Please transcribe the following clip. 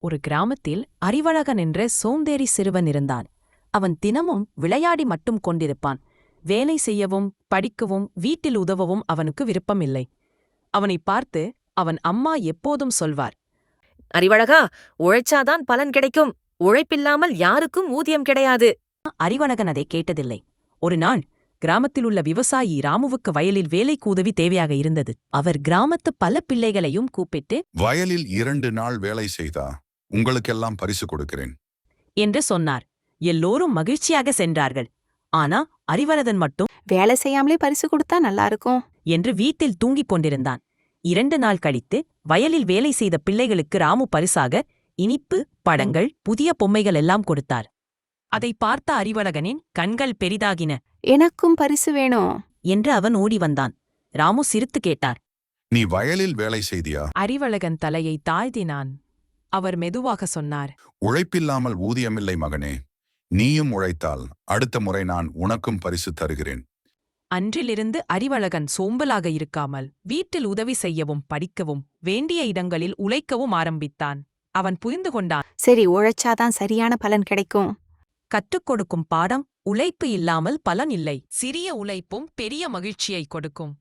ஒரு கிராமத்தில் அறிவழகன் என்ற சோம்பேறி சிறுவன் இருந்தான். அவன் தினமும் விளையாடி மட்டும் கொண்டிருப்பான். வேலை செய்யவும் படிக்கவும் வீட்டில் உதவவும் அவனுக்கு விருப்பமில்லை. அவனைப் பார்த்து அவன் அம்மா எப்போதும் சொல்வார், அறிவழகா, உழைச்சாதான் பலன் கிடைக்கும். உழைப்பில்லாமல் யாருக்கும் ஊதியம் கிடையாது. அறிவழகன் அதை கேட்டதில்லை. ஒரு நாள் கிராமத்தில் உள்ள விவசாயி ராமுவுக்கு வயலில் வேலைக்கு உதவி தேவையாக இருந்தது. அவர் கிராமத்து பல பிள்ளைகளையும் கூப்பிட்டு, வயலில் 2 நாள் வேலை செய்தா உங்களுக்கெல்லாம் பரிசு கொடுக்கிறேன் என்று சொன்னார். எல்லோரும் மகிழ்ச்சியாக சென்றார்கள். ஆனா அறிவழகன் மட்டும் வேலை செய்யாமலே பரிசு கொடுத்தா நல்லா இருக்கும். என்று வீட்டில் தூங்கிக் கொண்டிருந்தான். 2 நாள் கழித்து வயலில் வேலை செய்த பிள்ளைகளுக்கு ராமு பரிசாக இனிப்பு, பழங்கள், புதிய பொம்மைகள் எல்லாம் கொடுத்தார். அதை பார்த்த அறிவழகனின் கண்கள் பெரிதாகின. எனக்கும் பரிசு வேணும் என்று அவன் ஓடி வந்தான். ராமு சிரித்து கேட்டார். நீ வயலில் வேலை செய்தியா? அறிவழகன் தலையை தாழ்த்தினான். அவர் மெதுவாக சொன்னார், உழைப்பில்லாமல் ஊதியமில்லை மகனே. நீயும் உழைத்தால் அடுத்த முறை நான் உனக்கும் பரிசு தருகிறேன். அன்றிலிருந்து அறிவழகன் சோம்பலாக இருக்காமல் வீட்டில் உதவி செய்யவும் படிக்கவும் வேண்டிய இடங்களில் உழைக்கவும் ஆரம்பித்தான். அவன் புரிந்து கொண்டான், சரி, உழைச்சாதான் சரியான பலன் கிடைக்கும். கற்றுக் கொடுக்கும் பாடம், உழைப்பு இல்லாமல் பலன் இல்லை. சிறிய உழைப்பும் பெரிய மகிழ்ச்சியை கொடுக்கும்.